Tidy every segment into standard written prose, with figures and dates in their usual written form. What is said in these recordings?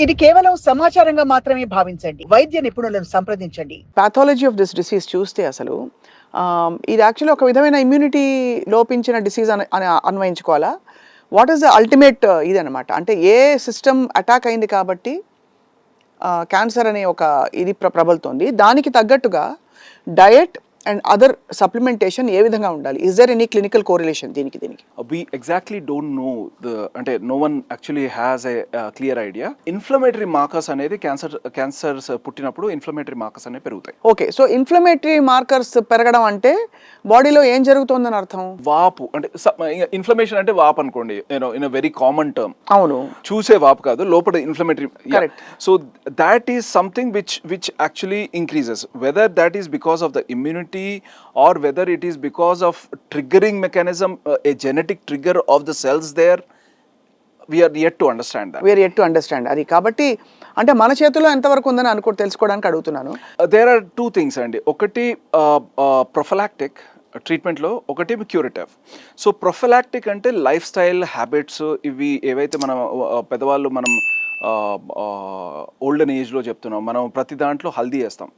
ఇది కేవలం సమాచారంగా మాత్రమే భావించండి. వైద్య నిపుణులను సంప్రదించండి. పాథాలజీ ఆఫ్ దిస్ డిసీజ్ చూస్తే అసలు ఇది యాక్చువల్లీ ఒక విధమైన ఇమ్యూనిటీ లోపించిన డిసీజ్ అని అన్వయించుకోవాలా? వాట్ ఈస్ ద అల్టిమేట్ ఇదనమాట? అంటే ఏ సిస్టమ్ అటాక్ అయింది కాబట్టి క్యాన్సర్ అనే ఒక ఇది ప్రబలుతోంది. దానికి తగ్గట్టుగా డయట్ అండ్ అదర్ సప్లిమెంటేషన్ ఏ విధంగా ఉండాలి? Is there any clinical correlation దీనికి? We exactly don't know అంటే no one actually has a clear idea. Inflammatory markers అనేది క్యాన్సర్స్ పుట్టినప్పుడు ఇన్ఫ్లమేటరీ మార్కర్స్ అనేవి పెరుగుతాయి. ఓకే, సో ఇన్ఫ్లమేటరీ మార్కర్స్ పెరగడం అంటే బాడీలో ఏం జరుగుతుందని అర్థం? వాపు అంటే ఇన్ఫ్లమేషన్ అంటే వాపు అనుకోండి, in a very common term. అవును, చూసే వాపు కాదు, లోపల inflammatory. Correct. So that is something which actually increases, weather that is because of the immunity or whether it is because of triggering mechanism, a genetic trigger of the cells there, we are yet to understand that. We are yet to understand. అది కాబట్టి అంటే మన చేతిలో ఎంతవరకు ఉందని తెలుసుకోవడానికి అడుగుతున్నాను. There are two things అండి. ఒకటి ప్రొఫిలాక్టిక్ ట్రీట్మెంట్లో, ఒకటి క్యూరేటివ్. సో ప్రొఫిలాక్టిక్ అంటే లైఫ్ స్టైల్ హ్యాబిట్స్, ఇవి ఏవైతే మనం పెద్దవాళ్ళు మనం ఓల్డెన్ ఏజ్లో చెప్తున్నాం, మనం ప్రతి దాంట్లో హల్దీ వేస్తాం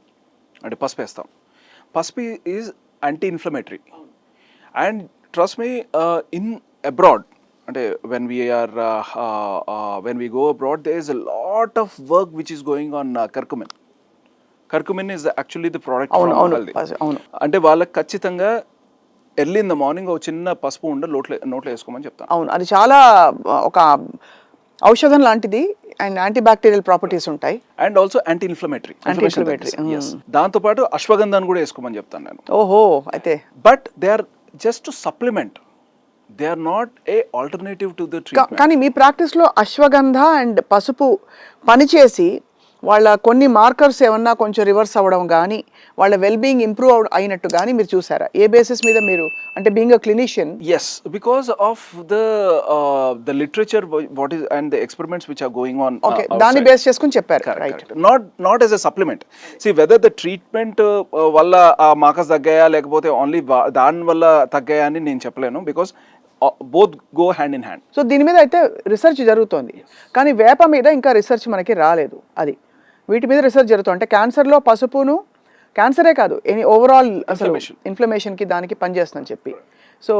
అంటే పసుపు వేస్తాం. పసుపు is anti inflammatory. And trust me, in abroad అంటే when we go abroad there is a lot of work which is going on curcumin. Curcumin is actually the product. అంటే వాళ్ళకి ఖచ్చితంగా ఎర్లీ ఇన్ ద మార్నింగ్ ఒక చిన్న పసుపు ఉండ నోట్లో వేసుకోమని చెప్తాను. అవును, అది చాలా ఒక ఔషధం లాంటిది అండ్ యాంటీ బ్యాక్టీరియల్ ప్రాపర్టీస్ ఉంటాయి అండ్ ఆల్సో యాంటీ ఇన్ఫ్లమేటరీ. దాంతో పాటు అశ్వగంధాన్ని కూడా వేసుకోమని చెప్తాను నేను. ఓహో, అయితే but they are just to supplement, they are not a alternative to the treatment. కానీ మీ ప్రాక్టీస్లో అశ్వగంధ అండ్ పసుపు పనిచేసి వాళ్ళ కొన్ని మార్కర్స్ ఏమన్నా కొంచెం రివర్స్ అవ్వడం కానీ వాళ్ళ వెల్బీయింగ్ ఇంప్రూవ్ అయినట్టు కానీ మీరు చూసారా? ఏ బేసిస్ మీద మీరు, అంటే being a clinician? Yes, because of the literature what is and the experiments which are going on. Okay, దాన్ని బేస్ చేసుకుని చెప్పారు. Right. Not as a supplement. See whether the treatment వల్ల ఆ మార్కర్స్ తగ్గాయా లేకపోతే ఓన్లీ దాని వల్ల తగ్గాయా అని నేను చెప్పలేను, because both go hand in hand. So దీని మీద అయితే రిసర్చ్ జరుగుతోంది, కానీ వేప మీద ఇంకా రిసర్చ్ మనకి రాలేదు. అది వీటి మీద రిసర్చ్ జరుగుతుంది. అంటే క్యాన్సర్లో పసుపును, క్యాన్సరే కాదు ఎనీ ఓవరాల్ అసలు ఇన్ఫ్లమేషన్కి దానికి పనిచేస్తుందని చెప్పి. So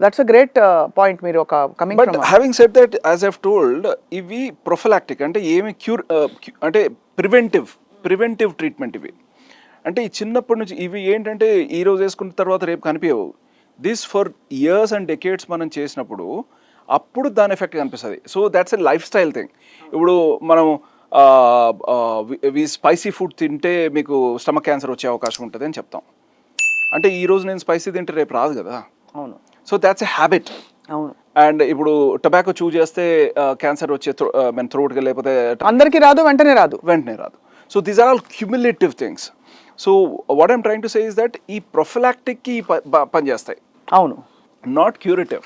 that's a great point. మీరు ఒక coming but having said that, as I've told, ఇవి ప్రొఫిలాక్టిక్ అంటే ఏమి అంటే ప్రివెంటివ్ ట్రీట్మెంట్. ఇవి అంటే ఈ చిన్నప్పటి నుంచి ఇవి ఏంటంటే ఈ రోజు వేసుకున్న తర్వాత రేపు కనిపించవు. This for years and decades మనం చేసినప్పుడు అప్పుడు దాని ఎఫెక్ట్ కనిపిస్తుంది. So that's a life style thing. ఇప్పుడు మనం స్పైసీ ఫుడ్ తింటే మీకు స్టమక్ క్యాన్సర్ వచ్చే అవకాశం ఉంటుంది అని చెప్తాం. అంటే ఈ రోజు నేను స్పైసీ తింటే రేపు రాదు కదా. అవును. So that's a habit. అవును. అండ్ ఇప్పుడు టొబాకో చూ చేస్తే క్యాన్సర్ వచ్చే మన థ్రోట్కి, లేకపోతే అందరికీ రాదు, వెంటనే రాదు. So these are all cumulative things. So what I'm trying to say is that ఈ ప్రొఫిలాక్టిక్కి పనిచేస్తాయి. అవును, నాట్ క్యూరేటివ్.